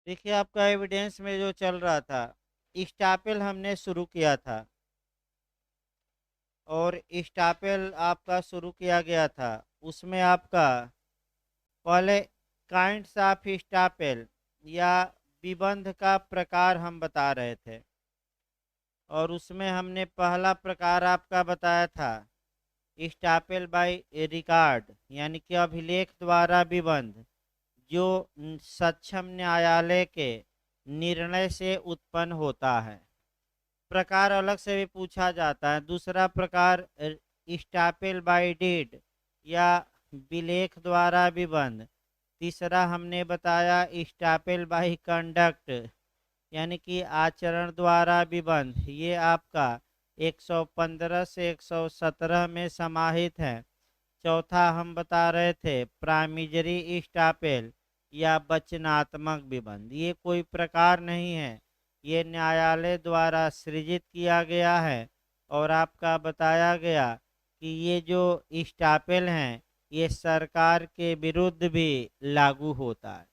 देखिए, आपका एविडेंस में जो चल रहा था, स्टापेल हमने शुरू किया था और स्टापेल आपका शुरू किया गया था। उसमें आपका पहले काइंड्स ऑफ स्टापेल या विबंध का प्रकार हम बता रहे थे, और उसमें हमने पहला प्रकार आपका बताया था स्टापेल बाय रिकॉर्ड, यानी कि अभिलेख द्वारा विबंध, जो सक्षम न्यायालय के निर्णय से उत्पन्न होता है। प्रकार अलग से भी पूछा जाता है। दूसरा प्रकार स्टापेल बाय डीड या विलेख द्वारा विबंध। तीसरा हमने बताया स्टापेल बाय कंडक्ट, यानी कि आचरण द्वारा विबंध। ये आपका 115 से 117 में समाहित है। चौथा हम बता रहे थे प्राइमरी स्टापेल या वचनात्मक विबंध। ये कोई प्रकार नहीं है, ये न्यायालय द्वारा सृजित किया गया है। और आपका बताया गया कि ये जो स्टापेल हैं, ये सरकार के विरुद्ध भी लागू होता है।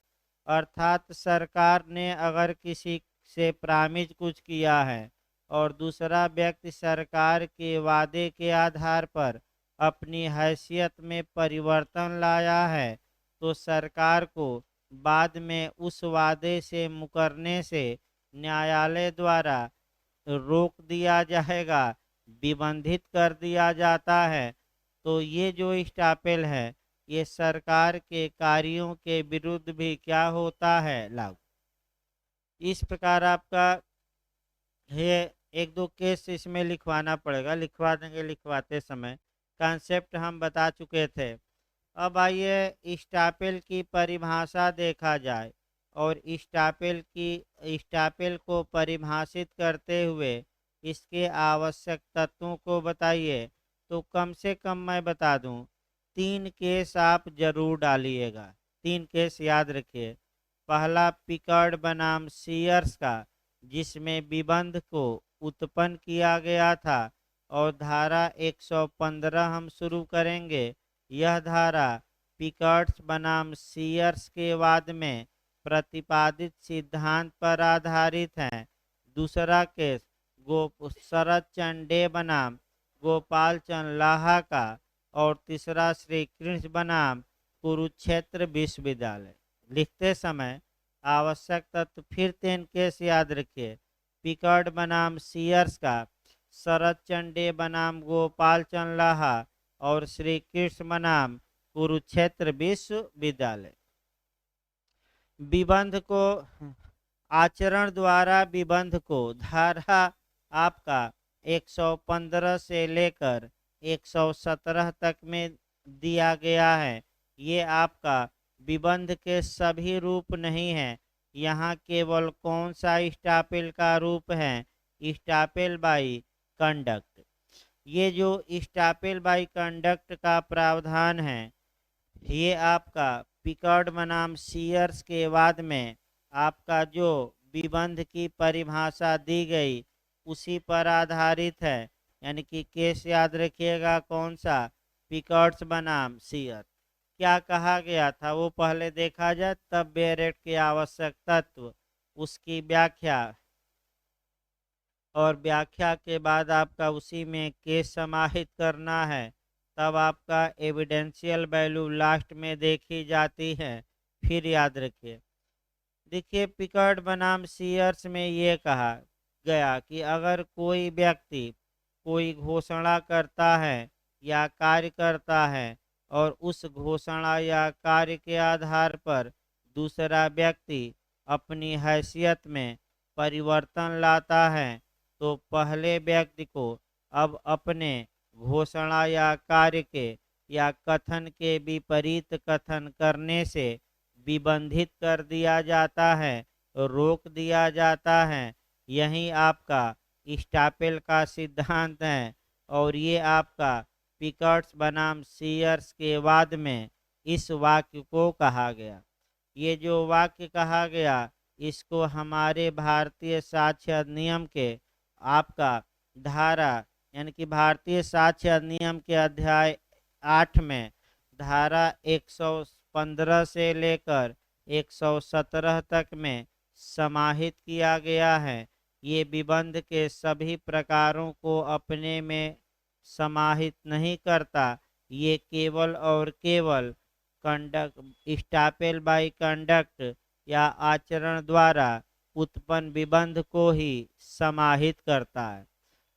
अर्थात सरकार ने अगर किसी से प्रामिज कुछ किया है और दूसरा व्यक्ति सरकार के वादे के आधार पर अपनी हैसियत में परिवर्तन लाया है, तो सरकार को बाद में उस वादे से मुकरने से न्यायालय द्वारा रोक दिया जाएगा, विबंधित कर दिया जाता है। तो ये जो स्टापेल है, ये सरकार के कार्यों के विरुद्ध भी क्या होता है, लागू। इस प्रकार आपका ये एक दो केस इसमें लिखवाना पड़ेगा, लिखवा देंगे लिखवाते समय। कॉन्सेप्ट हम बता चुके थे। अब आइए स्टापेल की परिभाषा देखा जाए, और स्टापेल को परिभाषित करते हुए इसके आवश्यक तत्वों को बताइए। तो कम से कम मैं बता दूं, तीन केस आप जरूर डालिएगा। तीन केस याद रखिए। पहला पिकर्ड बनाम सीयर्स का, जिसमें विबंध को उत्पन्न किया गया था, और धारा 115 हम शुरू करेंगे। यह धारा पिकर्ड्स बनाम सीयर्स के वाद में प्रतिपादित सिद्धांत पर आधारित है। दूसरा केस शरद चंद डे बनाम गोपाल चंद लाहा का, और तीसरा श्री कृष्ण बनाम कुरुक्षेत्र विश्वविद्यालय। लिखते समय आवश्यक तत्व फिर तीन केस याद रखिए। पिकर्ड बनाम सीयर्स का, शरद चंद डे बनाम गोपाल चंद लाहा, और श्री कृष्ण बनाम कुरुक्षेत्र विश्वविद्यालय। विबंध को, आचरण द्वारा विबंध को धारा आपका 115 से लेकर 117 तक में दिया गया है। ये आपका विबंध के सभी रूप नहीं है। यहाँ केवल कौन सा स्टापेल का रूप है, स्टापेल बाई कंडक्ट। ये जो स्टापेल बाई कंडक्ट का प्रावधान है, ये आपका पिकर्ड बनाम सीयर्स के बाद में आपका जो विबंध की परिभाषा दी गई, उसी पर आधारित है। यानी कि केस याद रखिएगा कौन सा, पिकर्ड्स बनाम सीयर। क्या कहा गया था वो पहले देखा जाए, तब बेरेट के आवश्यक तत्व, उसकी व्याख्या, और व्याख्या के बाद आपका उसी में केस समाहित करना है। तब आपका एविडेंशियल वैल्यू लास्ट में देखी जाती है। फिर याद रखिए, देखिए पिकर्ड बनाम सीयर्स में ये कहा गया कि अगर कोई व्यक्ति कोई घोषणा करता है या कार्य करता है, और उस घोषणा या कार्य के आधार पर दूसरा व्यक्ति अपनी हैसियत में परिवर्तन लाता है, तो पहले व्यक्ति को अब अपने घोषणा या कार्य के या कथन के विपरीत कथन करने से विबंधित कर दिया जाता है, रोक दिया जाता है। यही आपका स्टापेल का सिद्धांत है। और ये आपका पिकर्ड्स बनाम सीयर्स के वाद में इस वाक्य को कहा गया। ये जो वाक्य कहा गया, इसको हमारे भारतीय साक्ष्य अधिनियम के आपका धारा, यानी कि भारतीय साक्ष्य अधिनियम के अध्याय 8 में धारा 115 से लेकर 117 तक में समाहित किया गया है। ये विबंध के सभी प्रकारों को अपने में समाहित नहीं करता। ये केवल और केवल कंडक्ट स्टापेल बाई कंडक्ट या आचरण द्वारा उत्पन्न विबंध को ही समाहित करता है।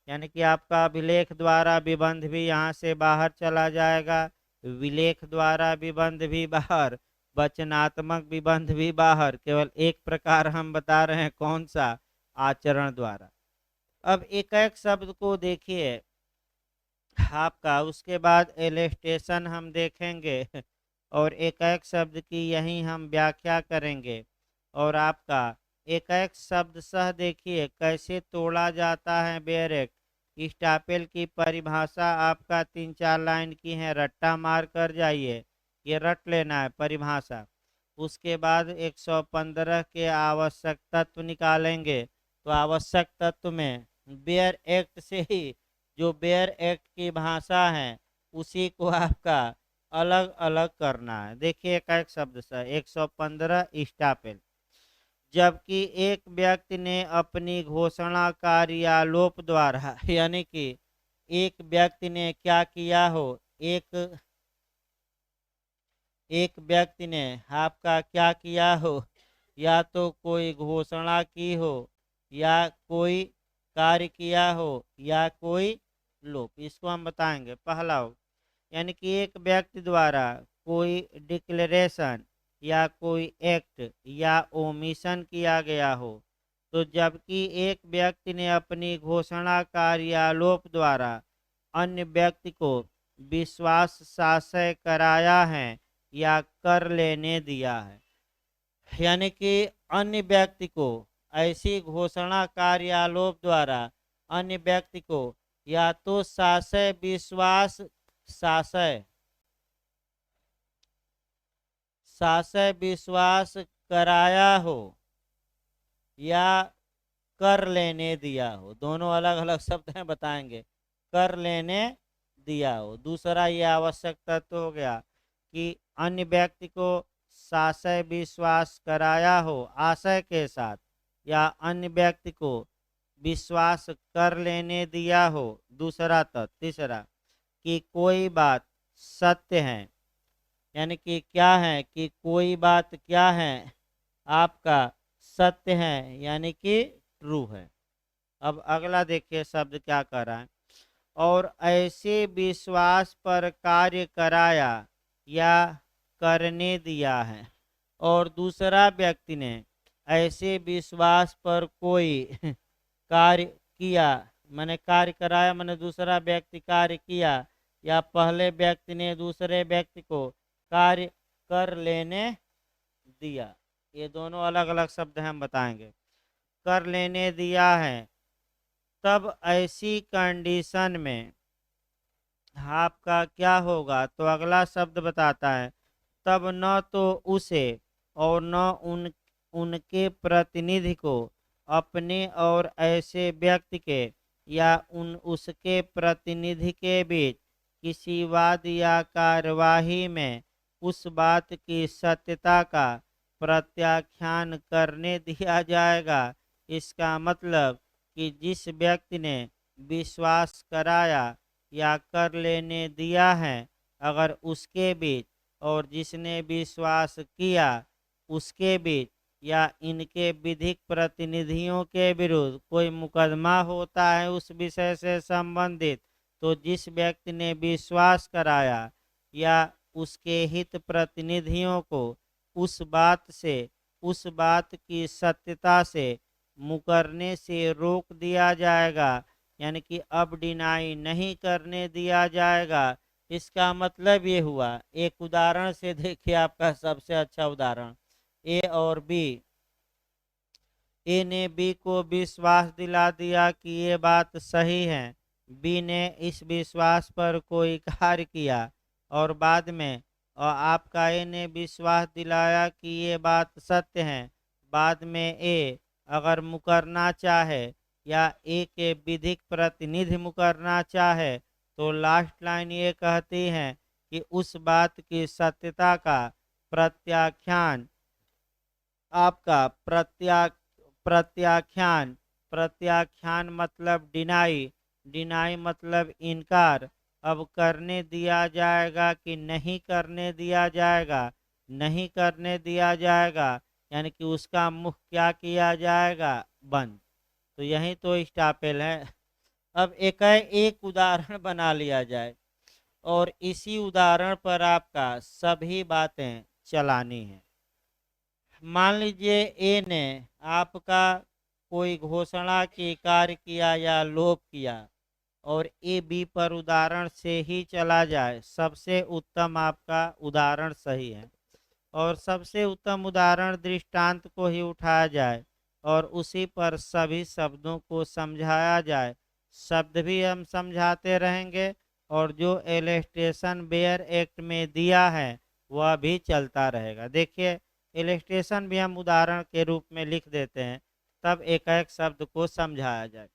यानी कि आपका अभिलेख द्वारा विबंध भी यहाँ से बाहर चला जाएगा, विलेख द्वारा विबंध भी बाहर, वचनात्मक विबंध भी बाहर। केवल एक प्रकार हम बता रहे हैं, कौन सा? आचरण द्वारा। अब एक एक शब्द को देखिए आपका, उसके बाद एलेस्टेशन हम देखेंगे और एक एक शब्द की यही हम व्याख्या करेंगे। और आपका एक एक शब्द सह देखिए कैसे तोड़ा जाता है बेयरेक्ट। स्टापेल की परिभाषा आपका 3-4 लाइन की है, रट्टा मार कर जाइए, ये रट लेना है परिभाषा। उसके बाद 115 के आवश्यक तत्व निकालेंगे। तो आवश्यक तत्व में बेयर एक्ट से ही, जो बेयर एक्ट की भाषा है उसी को आपका अलग अलग करना है। देखिए एक एक शब्द से 115 स्टापेल। जबकि एक व्यक्ति ने अपनी घोषणा कार्यालोप द्वारा यानी कि एक व्यक्ति ने क्या किया हो, एक व्यक्ति ने आपका क्या किया हो, या तो कोई घोषणा की हो, या कोई कार्य किया हो, या कोई लोप। इसको हम बताएंगे। पहला हो यानी कि एक व्यक्ति द्वारा कोई डिक्लेरेशन या कोई एक्ट या ओमिशन किया गया हो। तो जबकि एक व्यक्ति ने अपनी घोषणा कार्यालोप द्वारा अन्य व्यक्ति को विश्वास साशय कराया है या कर लेने दिया है। यानी कि अन्य व्यक्ति को ऐसी घोषणा कार्यालोप द्वारा अन्य व्यक्ति को या तो साशय विश्वास साशय विश्वास कराया हो या कर लेने दिया हो। दोनों अलग अलग शब्द हैं, बताएंगे। कर लेने दिया हो। दूसरा ये आवश्यक तत्व हो गया कि अन्य व्यक्ति को साशय विश्वास कराया हो आशय के साथ, या अन्य व्यक्ति को विश्वास कर लेने दिया हो। दूसरा तत्व। तीसरा कि कोई बात सत्य है, यानी कि क्या है कि कोई बात क्या है आपका सत्य है, यानी कि ट्रू है। अब अगला देखिए शब्द क्या कर रहा है। और ऐसे विश्वास पर कार्य कराया या करने दिया है। और दूसरा व्यक्ति ने ऐसे विश्वास पर कोई कार्य किया, मैंने कार्य कराया मैंने दूसरा व्यक्ति कार्य किया, या पहले व्यक्ति ने दूसरे व्यक्ति को कार्य कर लेने दिया। ये दोनों अलग अलग शब्द हम बताएंगे। कर लेने दिया है, तब ऐसी कंडीशन में आपका क्या होगा? तो अगला शब्द बताता है, तब न तो उसे और न उनके प्रतिनिधि को अपने और ऐसे व्यक्ति के या उसके प्रतिनिधि के बीच किसी वाद या कार्यवाही में उस बात की सत्यता का प्रत्याख्यान करने दिया जाएगा। इसका मतलब कि जिस व्यक्ति ने विश्वास कराया या कर लेने दिया है, अगर उसके बीच और जिसने विश्वास किया उसके बीच या इनके विधिक प्रतिनिधियों के विरुद्ध कोई मुकदमा होता है उस विषय से संबंधित, तो जिस व्यक्ति ने विश्वास कराया या उसके हित प्रतिनिधियों को उस बात की सत्यता से मुकरने से रोक दिया जाएगा, यानी कि अब डिनाई नहीं करने दिया जाएगा। इसका मतलब ये हुआ, एक उदाहरण से देखिए, आपका सबसे अच्छा उदाहरण ए और बी। ए ने बी को विश्वास दिला दिया कि ये बात सही है। बी ने इस विश्वास पर कोई कार्य किया और बाद में आपका ए ने विश्वास दिलाया कि ये बात सत्य है। बाद में ए अगर मुकरना चाहे या ए के विधिक प्रतिनिधि मुकरना चाहे, तो लास्ट लाइन ये कहती है कि उस बात की सत्यता का प्रत्याख्यान आपका प्रत्याख्यान, प्रत्याख्यान मतलब डिनाई, डिनाई मतलब इनकार। अब करने दिया जाएगा कि नहीं करने दिया जाएगा, नहीं करने दिया जाएगा यानी कि उसका मुख क्या किया जाएगा, बंद। तो यही तो स्टापेल है। अब एक उदाहरण बना लिया जाए और इसी उदाहरण पर आपका सभी बातें चलानी है। मान लीजिए ए ने आपका कोई घोषणा की कार्य किया या लोप किया और ए बी पर उदाहरण से ही चला जाए, सबसे उत्तम आपका उदाहरण सही है। और सबसे उत्तम उदाहरण दृष्टांत को ही उठाया जाए और उसी पर सभी शब्दों को समझाया जाए। शब्द भी हम समझाते रहेंगे और जो इलस्ट्रेशन बेयर एक्ट में दिया है वह भी चलता रहेगा। देखिए, इलस्ट्रेशन भी हम उदाहरण के रूप में लिख देते हैं, तब एक एक शब्द को समझाया जाए।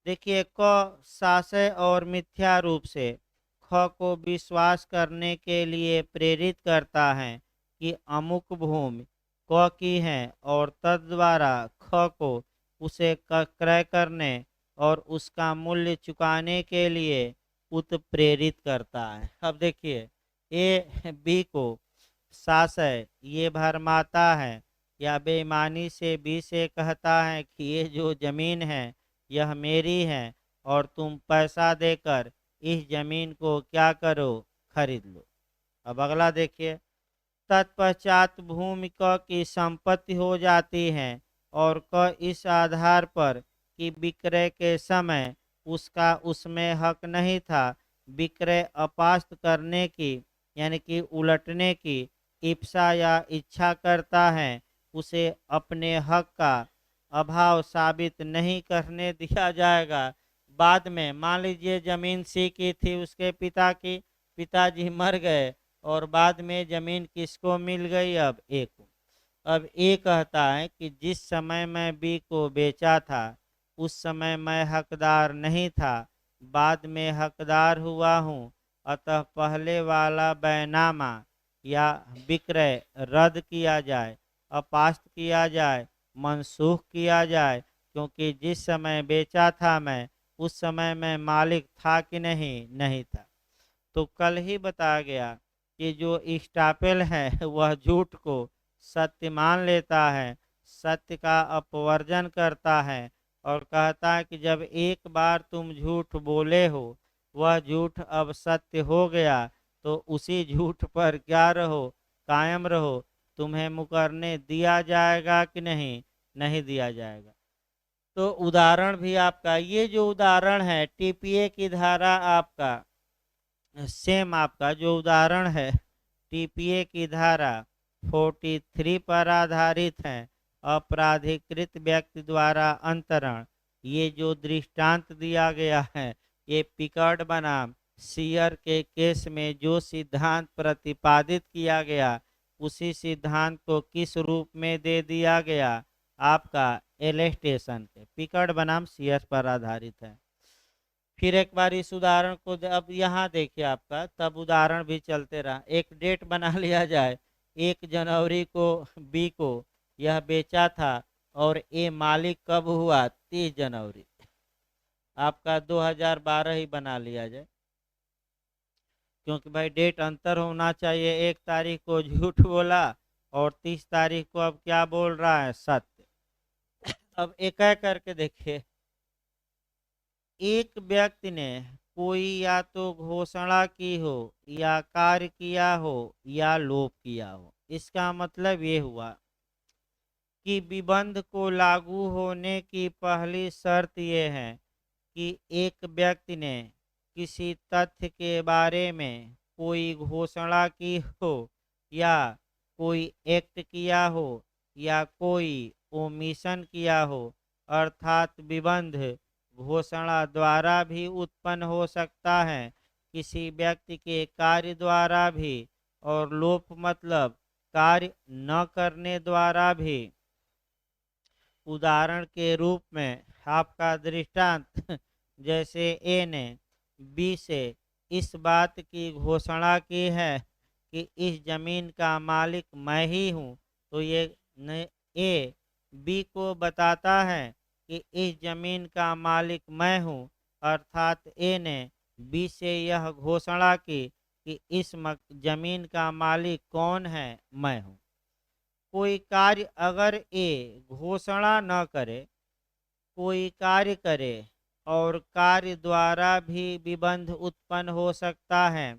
देखिए, क साशय और मिथ्या रूप से ख को विश्वास करने के लिए प्रेरित करता है कि अमुक भूमि क की है और तद्वारा ख को उसे क्रय करने और उसका मूल्य चुकाने के लिए उत्प्रेरित करता है। अब देखिए, ए बी को साशय ये भरमाता है या बेईमानी से बी से कहता है कि ये जो जमीन है यह मेरी है और तुम पैसा देकर इस जमीन को क्या करो, खरीद लो। अब अगला देखिए, तत्पश्चात भूमि क की संपत्ति हो जाती है और क इस आधार पर कि विक्रय के समय उसका उसमें हक नहीं था, विक्रय अपास्त करने की यानी कि उलटने की इप्सा या इच्छा करता है, उसे अपने हक का अभाव साबित नहीं करने दिया जाएगा। बाद में मान लीजिए जमीन सी की थी उसके पिता की, पिताजी मर गए और बाद में जमीन किसको मिल गई, अब ए को। अब ए कहता है कि जिस समय मैं बी को बेचा था उस समय मैं हकदार नहीं था, बाद में हकदार हुआ हूँ, अतः पहले वाला बैनामा या विक्रय रद्द किया जाए, अपास्त किया जाए, मनसूख किया जाए, क्योंकि जिस समय बेचा था मैं उस समय मैं मालिक था कि नहीं, नहीं था। तो कल ही बताया गया कि जो स्टापेल है वह झूठ को सत्य मान लेता है, सत्य का अपवर्जन करता है और कहता है कि जब एक बार तुम झूठ बोले हो, वह झूठ अब सत्य हो गया, तो उसी झूठ पर क्या रहो, कायम रहो। तुम्हें मुकरने दिया जाएगा कि नहीं, नहीं दिया जाएगा। तो उदाहरण भी आपका ये जो उदाहरण है टीपीए की धारा आपका सेम, आपका जो उदाहरण है टीपीए की धारा 43 पर आधारित है। अपराधीकृत व्यक्ति द्वारा अंतरण, ये जो दृष्टांत दिया गया है ये पिकर्ड बनाम सीयर के केस में जो सिद्धांत प्रतिपादित किया गया उसी सिद्धांत को किस रूप में दे दिया गया, आपका एलेस्टेशन के पिकर्ड बनाम सीयर पर आधारित है। फिर एक बार इस उदाहरण को अब यहाँ देखिए आपका, तब उदाहरण भी चलते रहा। एक डेट बना लिया जाए, 1 जनवरी को बी को यह बेचा था और ए मालिक कब हुआ, 30 जनवरी। आपका 2012 ही बना लिया जाए, क्योंकि भाई डेट अंतर होना चाहिए। 1 तारीख को झूठ बोला और 30 तारीख को अब क्या बोल रहा है, सत्य। अब एक एक करके देखिए, एक व्यक्ति ने कोई या तो घोषणा की हो या कार्य किया हो या लोप किया हो। इसका मतलब ये हुआ कि विबंध को लागू होने की पहली शर्त ये है कि एक व्यक्ति ने किसी तथ्य के बारे में कोई घोषणा की हो या कोई एक्ट किया हो या कोई ओमिशन किया हो। अर्थात विबंध घोषणा द्वारा भी उत्पन्न हो सकता है, किसी व्यक्ति के कार्य द्वारा भी, और लोप मतलब कार्य न करने द्वारा भी। उदाहरण के रूप में आपका दृष्टांत जैसे ए ने बी से इस बात की घोषणा की है कि इस जमीन का मालिक मैं ही हूँ, तो ये ए बी को बताता है कि इस जमीन का मालिक मैं हूँ, अर्थात ए ने बी से यह घोषणा की कि इस जमीन का मालिक कौन है, मैं हूँ। कोई कार्य अगर ए घोषणा न करे, कोई कार्य करे और कार्य द्वारा भी विबंध उत्पन्न हो सकता है।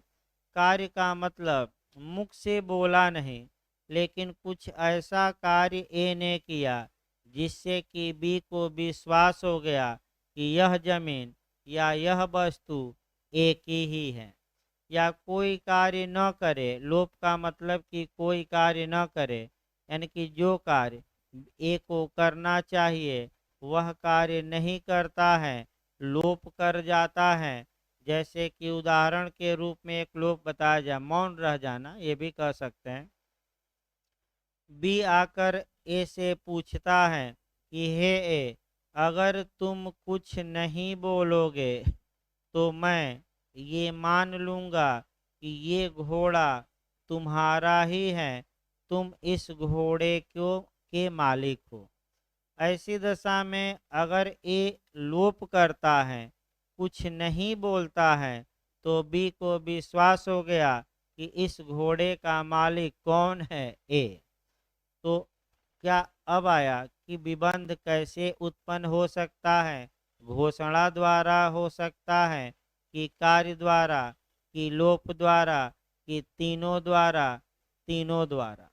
कार्य का मतलब मुख से बोला नहीं, लेकिन कुछ ऐसा कार्य ए ने किया जिससे कि बी को विश्वास हो गया कि यह जमीन या यह वस्तु ए की ही है। या कोई कार्य न करे, लोप का मतलब कि कोई कार्य न करे, यानी कि जो कार्य ए को करना चाहिए वह कार्य नहीं करता है, लोप कर जाता है। जैसे कि उदाहरण के रूप में एक लोप बताया जाए, मौन रह जाना, ये भी कह सकते हैं। बी आकर ए से पूछता है कि हे ए, अगर तुम कुछ नहीं बोलोगे तो मैं ये मान लूँगा कि ये घोड़ा तुम्हारा ही है, तुम इस घोड़े के मालिक हो। ऐसी दशा में अगर ए लोप करता है, कुछ नहीं बोलता है, तो बी को विश्वास हो गया कि इस घोड़े का मालिक कौन है, ए। तो क्या अब आया कि विबंध कैसे उत्पन्न हो सकता है? घोषणा द्वारा हो सकता है, कि कार्य द्वारा, कि लोप द्वारा, कि तीनों द्वारा, तीनों द्वारा।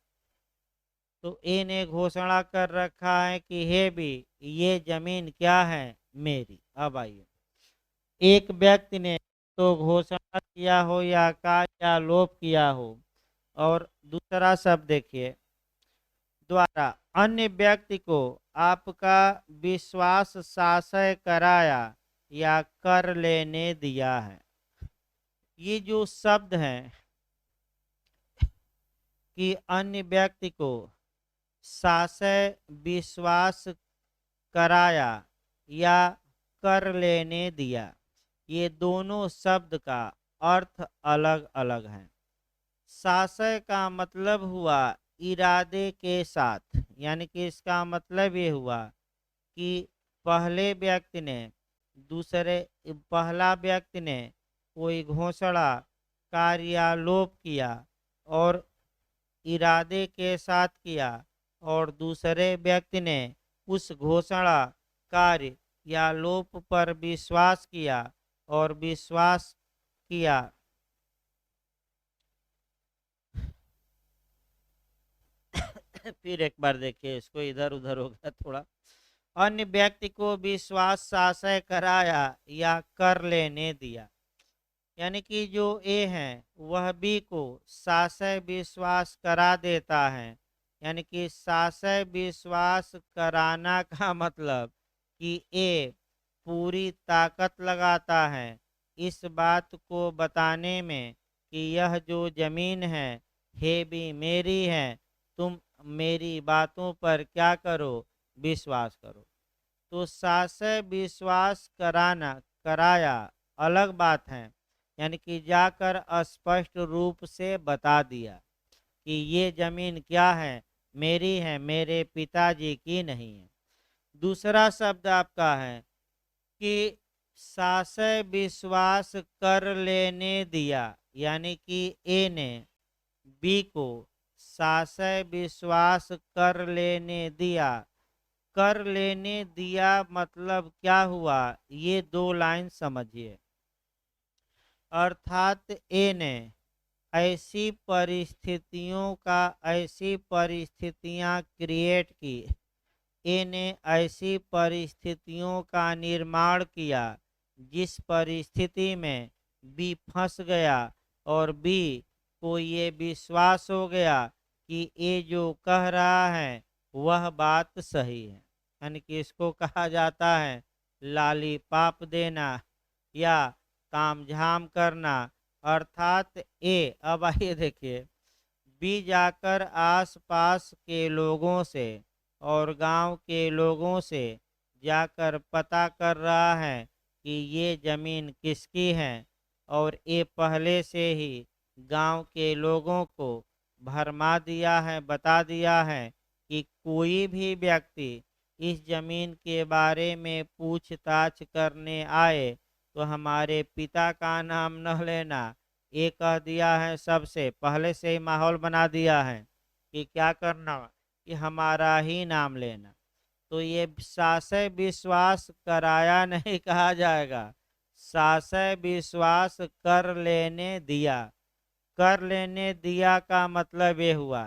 तो ए ने घोषणा कर रखा है कि हे भी, ये जमीन क्या है, मेरी। अब आइए, एक व्यक्ति ने तो घोषणा किया हो या कार्य या लोप किया हो, और दूसरा शब्द देखिए, द्वारा अन्य व्यक्ति को आपका विश्वास साशय कराया या कर लेने दिया है। ये जो शब्द है कि अन्य व्यक्ति को साशय विश्वास कराया या कर लेने दिया, ये दोनों शब्द का अर्थ अलग अलग है। साशय का मतलब हुआ इरादे के साथ, यानी कि इसका मतलब ये हुआ कि पहला व्यक्ति ने कोई घोषणा, कार्य या लोप किया और इरादे के साथ किया, और दूसरे व्यक्ति ने उस घोषणा, कार्य या लोप पर विश्वास किया और विश्वास किया। फिर एक बार देखिए, इसको इधर उधर हो गया थोड़ा। अन्य व्यक्ति को विश्वास साशय कराया या कर लेने दिया, यानी कि जो ए है वह बी को साशय विश्वास करा देता है। यानी कि साशय विश्वास कराना का मतलब कि ए पूरी ताकत लगाता है इस बात को बताने में कि यह जो जमीन है, हे भी मेरी है, तुम मेरी बातों पर क्या करो, विश्वास करो। तो साशय विश्वास कराया अलग बात है, यानी कि जाकर स्पष्ट रूप से बता दिया कि ये जमीन क्या है, मेरी है, मेरे पिताजी की नहीं है। दूसरा शब्द आपका है कि साशय विश्वास कर लेने दिया, यानी कि ए ने बी को साशय विश्वास कर लेने दिया। कर लेने दिया मतलब क्या हुआ, ये दो लाइन समझिए। अर्थात ए ने ऐसी परिस्थितियां क्रिएट की, ए ने ऐसी परिस्थितियों का निर्माण किया जिस परिस्थिति में बी फंस गया और बी को ये विश्वास हो गया कि ए जो कह रहा है वह बात सही है। यानी कि इसको कहा जाता है लालीपाप देना या तामझाम करना। अर्थात ए, अब आइए देखिए, बी जाकर आसपास के लोगों से और गांव के लोगों से जाकर पता कर रहा है कि ये जमीन किसकी है, और ये पहले से ही गांव के लोगों को भरमा दिया है, बता दिया है कि कोई भी व्यक्ति इस जमीन के बारे में पूछताछ करने आए तो हमारे पिता का नाम न लेना। ये कह दिया है, सबसे पहले से ही माहौल बना दिया है कि क्या करना, कि हमारा ही नाम लेना। तो ये साशय विश्वास कराया नहीं कहा जाएगा, साशय विश्वास कर लेने दिया। कर लेने दिया का मतलब ये हुआ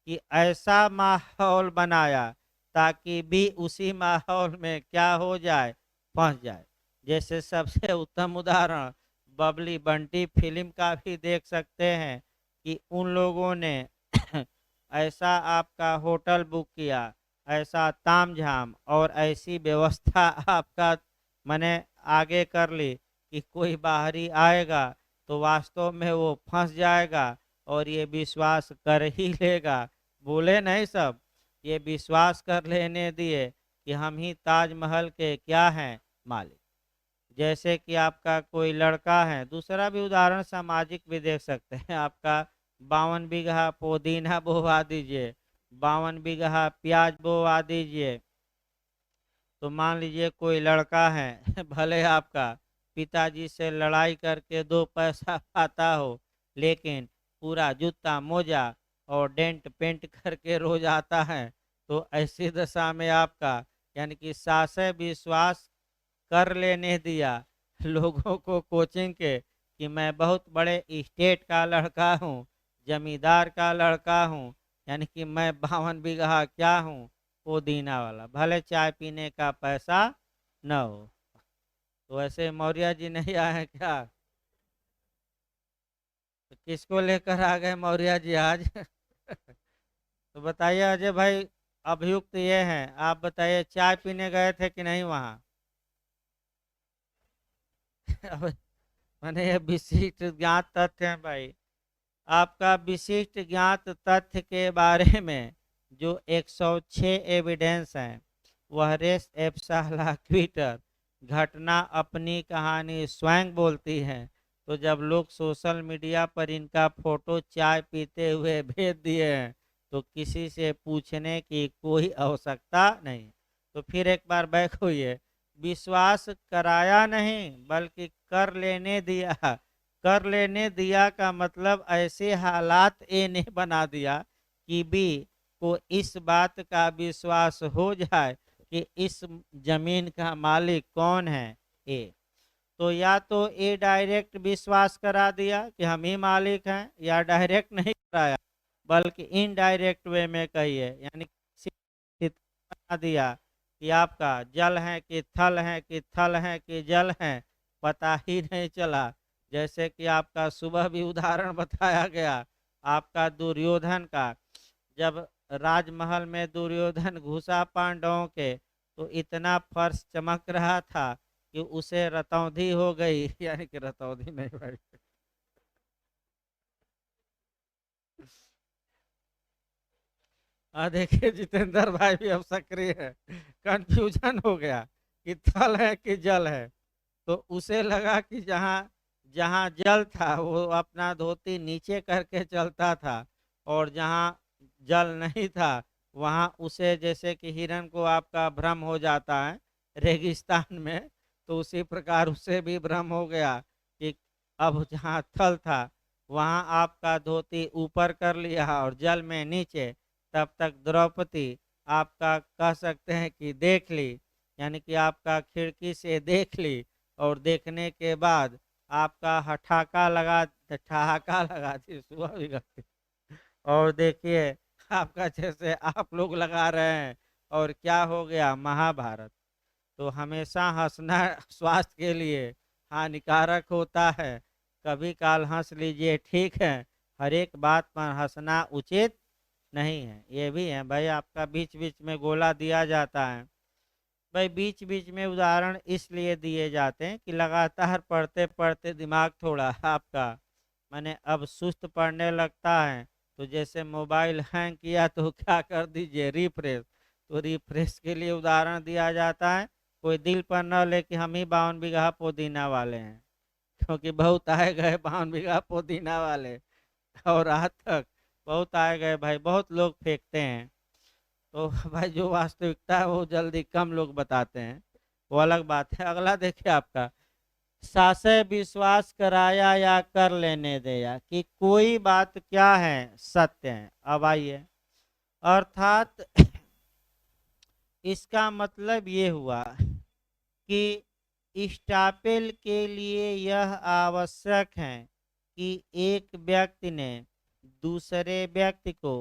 कि ऐसा माहौल बनाया ताकि भी उसी माहौल में क्या हो जाए, फंस जाए। जैसे सबसे उत्तम उदाहरण बबली बंटी फिल्म का भी देख सकते हैं कि उन लोगों ने ऐसा आपका होटल बुक किया, ऐसा तामझाम और ऐसी व्यवस्था आपका मैंने आगे कर ली कि कोई बाहरी आएगा तो वास्तव में वो फंस जाएगा और ये विश्वास कर ही लेगा। बोले नहीं सब, ये विश्वास कर लेने दिए कि हम ही ताजमहल के क्या हैं, मालिक। जैसे कि आपका कोई लड़का है, दूसरा भी उदाहरण सामाजिक भी देख सकते हैं, आपका 52 बीघा पुदीना बोवा दीजिए, 52 बीघा प्याज बोवा दीजिए। तो मान लीजिए कोई लड़का है भले आपका पिताजी से लड़ाई करके 2 पैसा पाता हो, लेकिन पूरा जूता मोजा और डेंट पेंट करके रोज आता है, तो ऐसी दशा में आपका यानी कि साशय विश्वास कर लेने दिया लोगों को कोचिंग के कि मैं बहुत बड़े स्टेट का लड़का हूँ, जमींदार का लड़का हूँ, यानी कि मैं 52 बीघा क्या हूँ, पुदीना वाला, भले चाय पीने का पैसा न हो। तो ऐसे मौर्य जी नहीं आए हैं क्या? तो किसको लेकर आ गए मौर्य जी आज? तो बताइए अजय भाई, अभियुक्त ये हैं, आप बताइए चाय पीने गए थे कि नहीं वहाँ? अब मैंने ये विशिष्ट ज्ञात तथ्य है भाई। आपका विशिष्ट ज्ञात तथ्य के बारे में जो 106 एविडेंस हैं, वह रेस एप्साला ट्विटर घटना अपनी कहानी स्वयं बोलती है। तो जब लोग सोशल मीडिया पर इनका फोटो चाय पीते हुए भेज दिए हैं तो किसी से पूछने की कोई आवश्यकता नहीं। तो फिर एक बार बैक हुई, विश्वास कराया नहीं बल्कि कर लेने दिया। कर लेने दिया का मतलब ऐसे हालात ए ने बना दिया कि बी को इस बात का विश्वास हो जाए कि इस जमीन का मालिक कौन है, ए। तो या तो ए डायरेक्ट विश्वास करा दिया कि हम ही मालिक हैं, या डायरेक्ट नहीं कराया बल्कि इनडायरेक्ट वे में कहिए, यानी बना दिया कि आपका जल है कि थल है कि थल है कि जल है, पता ही नहीं चला। जैसे कि आपका सुबह भी उदाहरण बताया गया आपका दुर्योधन का, जब राजमहल में दुर्योधन घुसा पांडवों के तो इतना फर्श चमक रहा था कि उसे रतौंधी हो गई यानी कि रतौंधी नहीं भाई, देखिए जितेंद्र भाई भी अब सक्रिय है, कंफ्यूजन हो गया कि थल है कि जल है। तो उसे लगा कि जहाँ जहाँ जल था वो अपना धोती नीचे करके चलता था, और जहाँ जल नहीं था वहाँ उसे, जैसे कि हिरण को आपका भ्रम हो जाता है रेगिस्तान में, तो उसी प्रकार उसे भी भ्रम हो गया कि अब जहाँ थल था वहाँ आपका धोती ऊपर कर लिया और जल में नीचे। तब तक द्रौपदी आपका कह सकते हैं कि देख ली, यानी कि आपका खिड़की से देख ली, और देखने के बाद आपका हठाका लगा, ठहाका लगा थी सुबह भी करती। और देखिए आपका जैसे आप लोग लगा रहे हैं, और क्या हो गया, महाभारत। तो हमेशा हंसना स्वास्थ्य के लिए हानिकारक होता है। कभी काल हंस लीजिए, ठीक है, हर एक बात पर हंसना उचित नहीं है। ये भी है भाई, आपका बीच बीच में गोला दिया जाता है भाई, बीच बीच में उदाहरण इसलिए दिए जाते हैं कि लगातार पढ़ते पढ़ते दिमाग थोड़ा आपका माने अब सुस्त पड़ने लगता है। तो जैसे मोबाइल हैंग किया तो क्या कर दीजिए, रिफ्रेश। तो रिफ्रेश के लिए उदाहरण दिया जाता है, कोई दिल पर न ले कि हम ही 52 बीघा पुदीना वाले हैं, क्योंकि बहुत आए गए 52 बीघा पुदीना वाले, और आज तक बहुत आए गए भाई, बहुत लोग फेंकते हैं। तो भाई जो वास्तविकता है वो जल्दी कम लोग बताते हैं, वो अलग बात है। अगला देखिए आपका, सासय विश्वास कराया या कर लेने दिया, कि कोई बात क्या है, सत्य है। अब आइए, अर्थात इसका मतलब ये हुआ कि स्टापेल के लिए यह आवश्यक है कि एक व्यक्ति ने दूसरे व्यक्ति को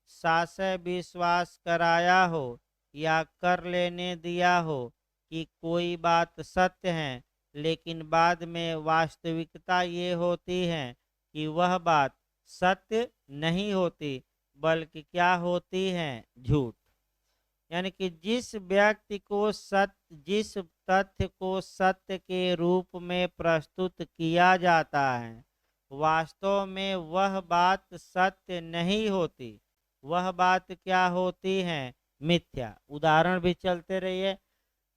सासय विश्वास कराया हो या कर लेने दिया हो कि कोई बात सत्य है, लेकिन बाद में वास्तविकता ये होती है कि वह बात सत्य नहीं होती, बल्कि क्या होती है, झूठ। यानी कि जिस तथ्य को सत्य के रूप में प्रस्तुत किया जाता है, वास्तव में वह बात सत्य नहीं होती, वह बात क्या होती है, मिथ्या। उदाहरण भी चलते रहिए।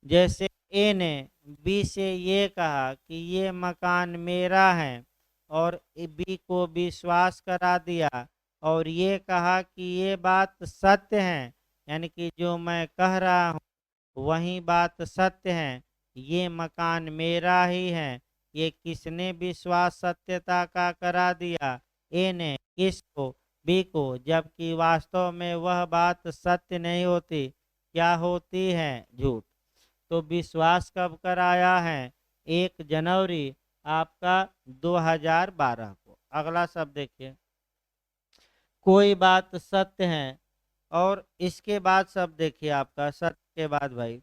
जैसे ए ने बी से ये कहा कि ये मकान मेरा है, और बी को विश्वास करा दिया और ये कहा कि ये बात सत्य है, यानी कि जो मैं कह रहा हूँ वही बात सत्य है, ये मकान मेरा ही है। ये किसने विश्वास सत्यता का करा दिया, ए ने। किसको, बी को, जबकि वास्तव में वह बात सत्य नहीं होती, क्या होती है, झूठ। तो विश्वास कब कराया है, 1 जनवरी आपका 2012 को। अगला शब्द देखिए, कोई बात सत्य है, और इसके बाद शब्द देखिए आपका, सत्य के बाद भाई,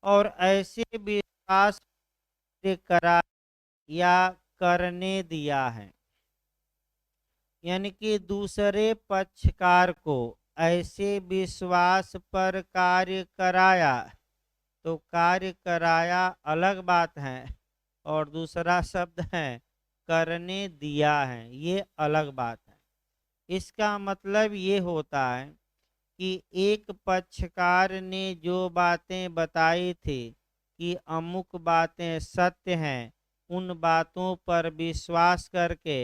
और ऐसे विश्वास करा या करने दिया है, यानी कि दूसरे पक्षकार को ऐसे विश्वास पर कार्य कराया। तो कार्य कराया अलग बात है, और दूसरा शब्द है करने दिया है, ये अलग बात है। इसका मतलब ये होता है कि एक पक्षकार ने जो बातें बताई थी कि अमुक बातें सत्य हैं, उन बातों पर विश्वास करके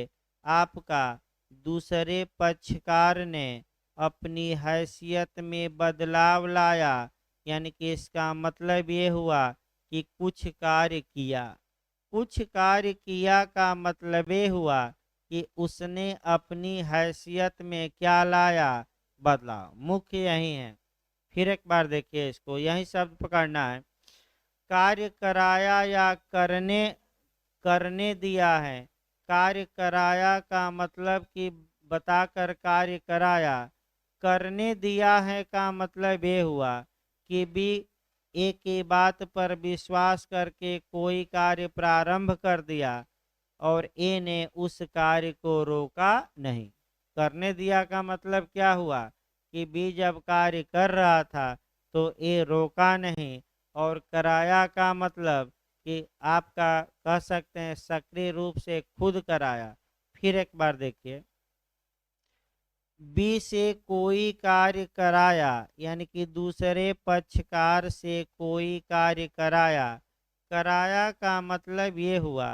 आपका दूसरे पक्षकार ने अपनी हैसियत में बदलाव लाया। यानी कि इसका मतलब ये हुआ कि कुछ कार्य किया। कुछ कार्य किया का मतलब ये हुआ कि उसने अपनी हैसियत में क्या लाया, बदलाव। मुख्य यही है। फिर एक बार देखिए इसको, यही शब्द पकड़ना है। कार्य कराया या करने करने दिया है। कार्य कराया का मतलब कि बताकर कार्य कराया। करने दिया है का मतलब ये हुआ कि भी एक ही बात पर विश्वास करके कोई कार्य प्रारंभ कर दिया, और ए ने उस कार्य को रोका नहीं। करने दिया का मतलब क्या हुआ कि बी जब कार्य कर रहा था तो ए रोका नहीं, और कराया का मतलब कि आपका कह सकते हैं सक्रिय रूप से खुद कराया। फिर एक बार देखिए, बी से कोई कार्य कराया, यानी कि दूसरे पक्षकार से कोई कार्य कराया। कराया का मतलब ये हुआ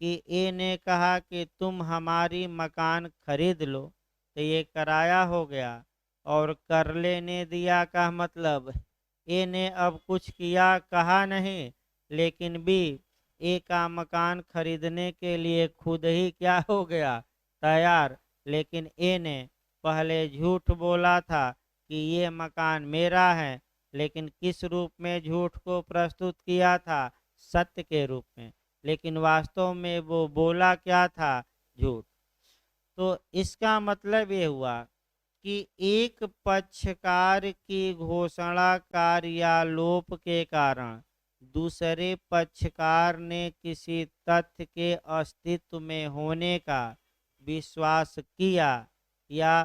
कि ए ने कहा कि तुम हमारी मकान खरीद लो, तो ये कराया हो गया। और कर लेने दिया का मतलब ए ने अब कुछ किया, कहा नहीं, लेकिन बी ए का मकान खरीदने के लिए खुद ही क्या हो गया, तैयार। लेकिन ए ने पहले झूठ बोला था कि ये मकान मेरा है, लेकिन किस रूप में झूठ को प्रस्तुत किया था, सत्य के रूप में। लेकिन वास्तव में वो बोला क्या था, झूठ। तो इसका मतलब ये हुआ कि एक पक्षकार की घोषणा कार्यालोप के कारण दूसरे पक्षकार ने किसी तथ्य के अस्तित्व में होने का विश्वास किया, या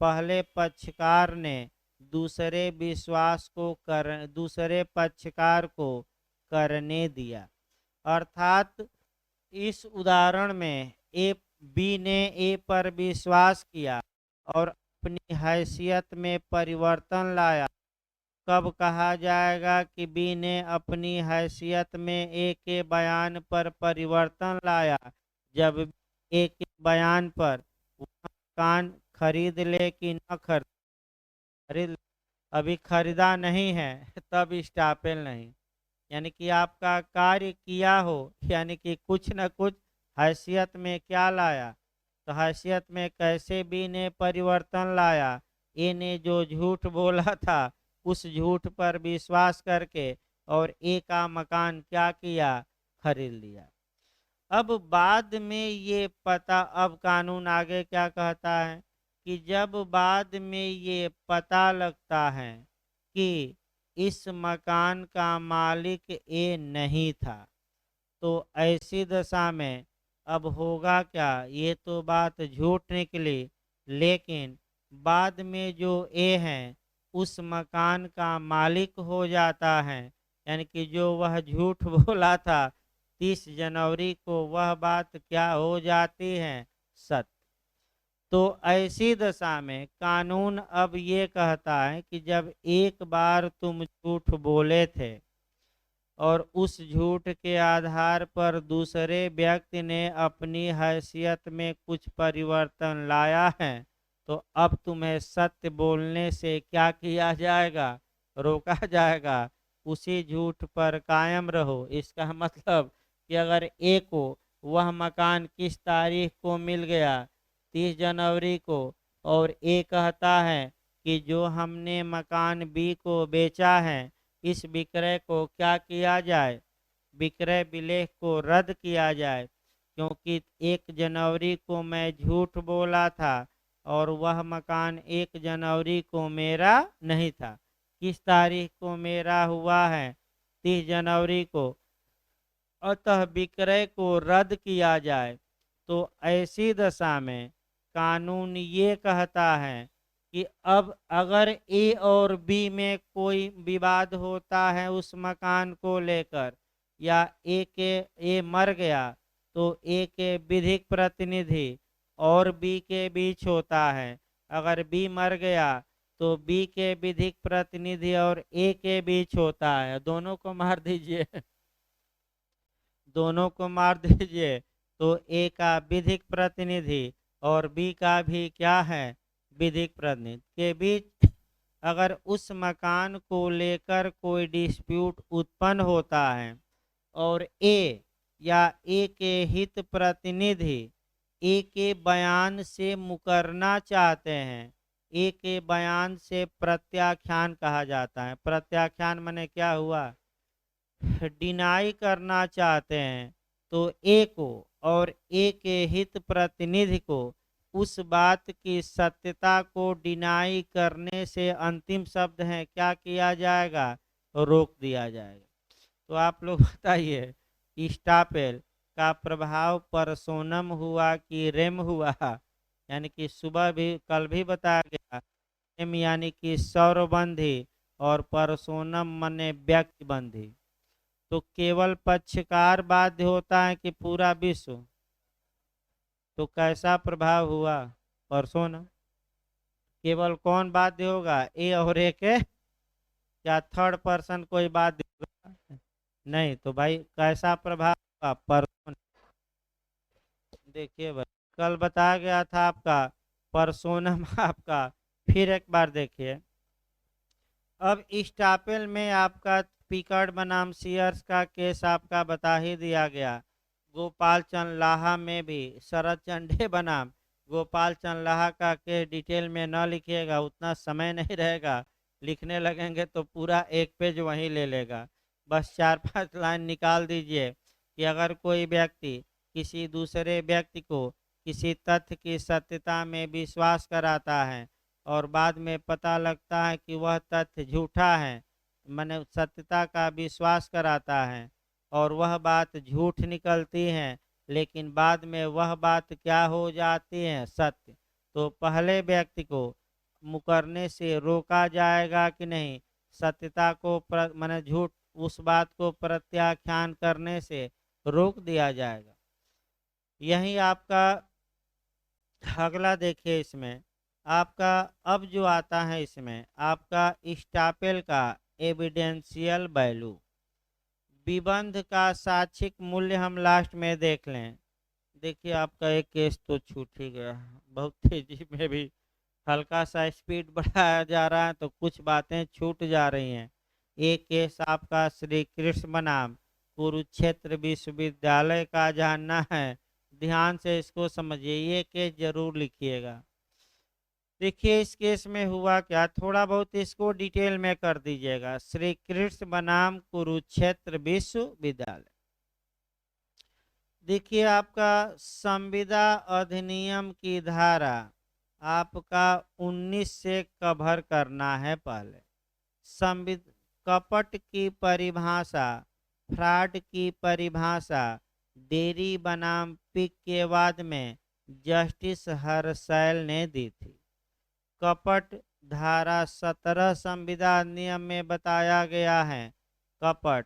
पहले पक्षकार ने दूसरे पक्षकार को करने दिया। अर्थात इस उदाहरण में ए बी ने ए पर विश्वास किया और अपनी हैसियत में परिवर्तन लाया। कब कहा जाएगा कि बी ने अपनी हैसियत में ए के बयान पर परिवर्तन लाया, जब ए के बयान पर वह मकान खरीद ले कि न खरीद ले। अभी खरीदा नहीं है तब स्टापेल नहीं। यानी कि आपका कार्य किया हो, यानी कि कुछ न कुछ हैसियत में क्या लाया, तो हैसियत में कैसे बी ने परिवर्तन लाया। ए ने जो झूठ बोला था उस झूठ पर विश्वास करके और ए का मकान क्या किया, खरीद लिया। अब बाद में ये पता, अब कानून आगे क्या कहता है कि जब बाद में ये पता लगता है कि इस मकान का मालिक ए नहीं था, तो ऐसी दशा में अब होगा क्या, ये तो बात झूठ निकली, लेकिन बाद में जो ए है उस मकान का मालिक हो जाता है। यानी कि जो वह झूठ बोला था 30 जनवरी को, वह बात क्या हो जाती है, सत्य। तो ऐसी दशा में कानून अब ये कहता है कि जब एक बार तुम झूठ बोले थे और उस झूठ के आधार पर दूसरे व्यक्ति ने अपनी हैसियत में कुछ परिवर्तन लाया है, तो अब तुम्हें सत्य बोलने से क्या किया जाएगा, रोका जाएगा। उसी झूठ पर कायम रहो। इसका मतलब कि अगर ए को वह मकान किस तारीख को मिल गया, 30 जनवरी को, और ए कहता है कि जो हमने मकान बी को बेचा है इस विक्रय को क्या किया जाए, विक्रय विलेख को रद्द किया जाए, क्योंकि 1 जनवरी को मैं झूठ बोला था और वह मकान 1 जनवरी को मेरा नहीं था। किस तारीख को मेरा हुआ है, 30 जनवरी को, अतः विक्रय को रद्द किया जाए। तो ऐसी दशा में कानून ये कहता है कि अब अगर ए और बी में कोई विवाद होता है उस मकान को लेकर, या ए मर गया तो ए के विधिक प्रतिनिधि और बी के बीच होता है। अगर बी मर गया तो बी के विधिक प्रतिनिधि और ए के बीच होता है। दोनों को मार दीजिए दोनों को मार दीजिए, तो ए का विधिक प्रतिनिधि और बी का भी क्या है, विधिक प्रतिनिधि के बीच अगर उस मकान को लेकर कोई डिस्प्यूट उत्पन्न होता है और ए या ए के हित प्रतिनिधि ए के बयान से मुकरना चाहते हैं, ए के बयान से प्रत्याख्यान कहा जाता है। प्रत्याख्यान माने क्या हुआ, डिनाई करना चाहते हैं, तो ए को और ए के हित प्रतिनिधि को उस बात की सत्यता को डिनाई करने से अंतिम शब्द है क्या किया जाएगा, रोक दिया जाएगा। तो आप लोग बताइए स्टापेल का प्रभाव परसोनम हुआ कि रेम हुआ। यानी कि सुबह भी कल भी बताया गया, रेम यानी कि सौरबंधी और परसोनम माने व्यक्ति बंधी। तो केवल पक्षकार बाध्य होता है कि पूरा विश्व, तो कैसा प्रभाव हुआ, परसोनम। केवल कौन बाध्य होगा, ए और ए के, क्या थर्ड पर्सन कोई बाध्य होगा, नहीं। तो भाई कैसा प्रभाव हुआ, परसोनम। देखिए भाई कल बताया गया था आपका परसोनम आपका, फिर एक बार देखिए। अब स्टापेल में आपका पिकर्ड बनाम सीयर्स का केस आपका बता ही दिया गया। गोपाल चंद लाहा में भी शरद चंडे बनाम गोपाल चंद लाहा का केस डिटेल में न लिखिएगा, उतना समय नहीं रहेगा। लिखने लगेंगे तो पूरा एक पेज वहीं ले लेगा। बस 4-5 लाइन निकाल दीजिए कि अगर कोई व्यक्ति किसी दूसरे व्यक्ति को किसी तथ्य की सत्यता में विश्वास कराता है और बाद में पता लगता है कि वह तथ्य झूठा है, माने सत्यता का विश्वास कराता है और वह बात झूठ निकलती है, लेकिन बाद में वह बात क्या हो जाती है, सत्य। तो पहले व्यक्ति को मुकरने से रोका जाएगा कि नहीं, सत्यता को माने झूठ उस बात को प्रत्याख्यान करने से रोक दिया जाएगा। यही आपका अगला देखिए, इसमें आपका अब जो आता है इसमें आपका स्टापेल का एविडेंशियल वैल्यू, विबंध का साक्षिक मूल्य हम लास्ट में देख लें। देखिए आपका एक केस तो छूट ही गया, बहुत तेजी में भी हल्का सा स्पीड बढ़ाया जा रहा है तो कुछ बातें छूट जा रही हैं। एक केस आपका श्री कृष्ण बनाम कुरुक्षेत्र विश्वविद्यालय का जानना है। ध्यान से इसको समझिए, ये केस जरूर लिखिएगा। देखिए इस केस में हुआ क्या, थोड़ा बहुत इसको डिटेल में कर दीजिएगा। श्री कृष्ण बनाम कुरुक्षेत्र विश्वविद्यालय। देखिए आपका संविदा अधिनियम की धारा आपका 19 से कवर करना है। पहले संविद कपट की परिभाषा, फ्रॉड की परिभाषा डेरी बनाम पिक के बाद में जस्टिस हरसैल ने दी थी। कपट धारा 17 संविदा नियम में बताया गया है कपट।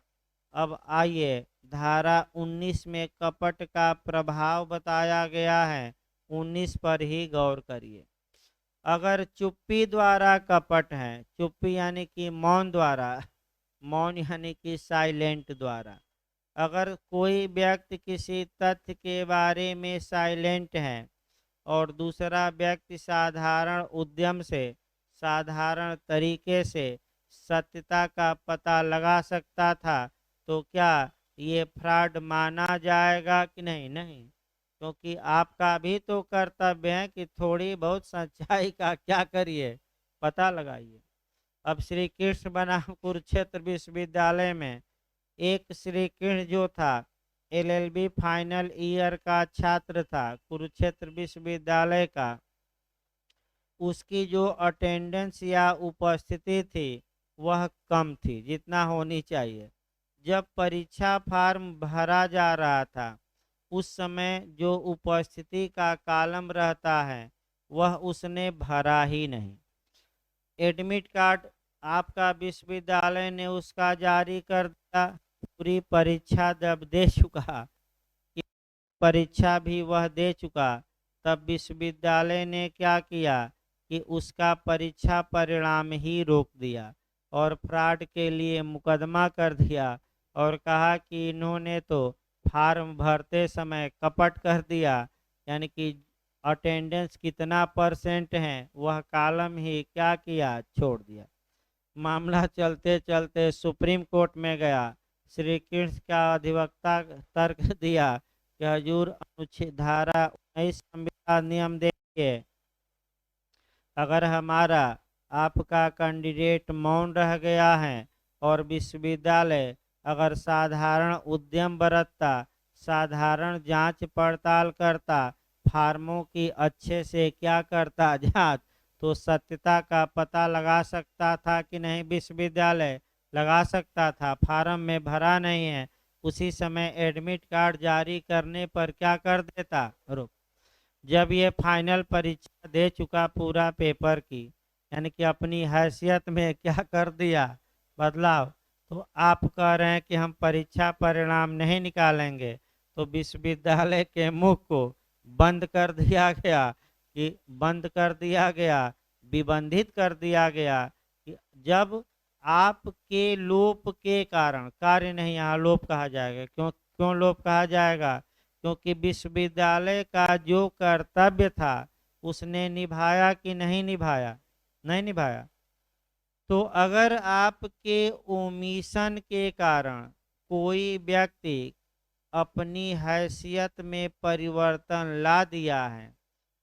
अब आइए धारा 19 में कपट का प्रभाव बताया गया है। 19 पर ही गौर करिए। अगर चुप्पी द्वारा कपट है, चुप्पी यानी कि मौन द्वारा, मौन यानी कि साइलेंट द्वारा, अगर कोई व्यक्ति किसी तथ्य के बारे में साइलेंट है और दूसरा व्यक्ति साधारण उद्यम से, साधारण तरीके से सत्यता का पता लगा सकता था, तो क्या ये फ्रॉड माना जाएगा कि नहीं? नहीं, क्योंकि आपका भी तो कर्तव्य है कि थोड़ी बहुत सच्चाई का क्या करिए, पता लगाइए। अब श्री कृष्ण बनाम कुरुक्षेत्र विश्वविद्यालय में एक श्री कृष्ण जो था एलएलबी फाइनल ईयर का छात्र था कुरुक्षेत्र विश्वविद्यालय का, उसकी जो अटेंडेंस या उपस्थिति थी वह कम थी जितना होनी चाहिए। जब परीक्षा फार्म भरा जा रहा था उस समय जो उपस्थिति का कॉलम रहता है वह उसने भरा ही नहीं। एडमिट कार्ड आपका विश्वविद्यालय ने उसका जारी कर दिया। पूरी परीक्षा जब दे चुका, परीक्षा भी वह दे चुका, तब विश्वविद्यालय ने क्या किया कि उसका परीक्षा परिणाम ही रोक दिया और फ्रॉड के लिए मुकदमा कर दिया और कहा कि इन्होंने तो फार्म भरते समय कपट कर दिया, यानी कि अटेंडेंस कितना परसेंट है वह कॉलम ही क्या किया, छोड़ दिया। मामला चलते चलते सुप्रीम कोर्ट में गया। श्री कृष्ण का अधिवक्ता तर्क दिया कि हजूर अनुच्छेद धारा 19 संविधान नियम देखिए, अगर हमारा आपका कैंडिडेट मौन रह गया है और विश्वविद्यालय अगर साधारण उद्यम बरतता, साधारण जांच पड़ताल करता, फार्मों की अच्छे से क्या करता जांच, तो सत्यता का पता लगा सकता था कि नहीं? विश्वविद्यालय लगा सकता था। फार्म में भरा नहीं है, उसी समय एडमिट कार्ड जारी करने पर क्या कर देता, रुक। जब ये फाइनल परीक्षा दे चुका पूरा पेपर की, यानी कि अपनी हैसियत में क्या कर दिया, बदलाव, तो आप कह रहे हैं कि हम परीक्षा परिणाम नहीं निकालेंगे, तो विश्वविद्यालय के मुख को बंद कर दिया गया कि बंद कर दिया गया, विबंधित कर दिया गया कि जब आपके लोप के कारण, कार्य नहीं, यहाँ लोप कहा जाएगा। क्यों क्यों लोप कहा जाएगा? क्योंकि विश्वविद्यालय का जो कर्तव्य था उसने निभाया कि नहीं निभाया? नहीं निभाया। तो अगर आपके ओमिशन के कारण कोई व्यक्ति अपनी हैसियत में परिवर्तन ला दिया है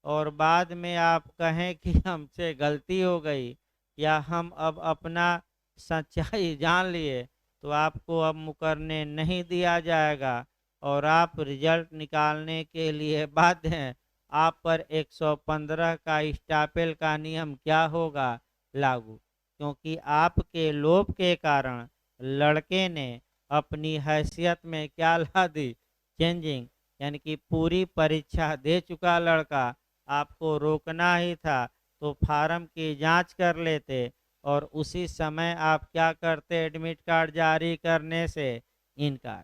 और बाद में आप कहें कि हमसे गलती हो गई या हम अब अपना सच्चाई जान लिए, तो आपको अब मुकरने नहीं दिया जाएगा और आप रिजल्ट निकालने के लिए बाध्य हैं। आप पर 115 का स्टापेल का नियम क्या होगा, लागू, क्योंकि आपके लोभ के कारण लड़के ने अपनी हैसियत में क्या ला दी, चेंजिंग, यानी कि पूरी परीक्षा दे चुका लड़का, आपको रोकना ही था तो फार्म की जांच कर लेते और उसी समय आप क्या करते, एडमिट कार्ड जारी करने से इनकार।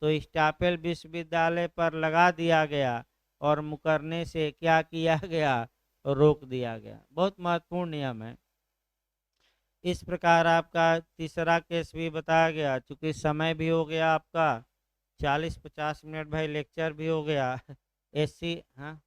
तो स्टापेल विश्वविद्यालय पर लगा दिया गया और मुकरने से क्या किया गया, रोक दिया गया। बहुत महत्वपूर्ण नियम है। इस प्रकार आपका तीसरा केस भी बताया गया। चूंकि समय भी हो गया आपका 40-50 मिनट, भाई लेक्चर भी हो गया। एससी, हाँ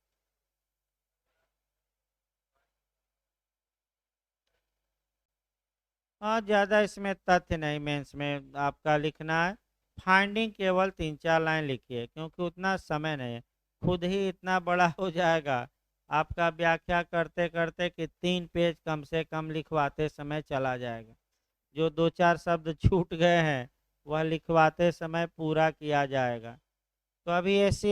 हाँ, ज़्यादा इसमें तथ्य नहीं, मेंस में आपका लिखना है। फाइंडिंग केवल 3-4 लाइन लिखिए, क्योंकि उतना समय नहीं है। खुद ही इतना बड़ा हो जाएगा आपका व्याख्या करते करते कि 3 पेज कम से कम लिखवाते समय चला जाएगा। जो 2-4 शब्द छूट गए हैं वह लिखवाते समय पूरा किया जाएगा। तो अभी ऐसी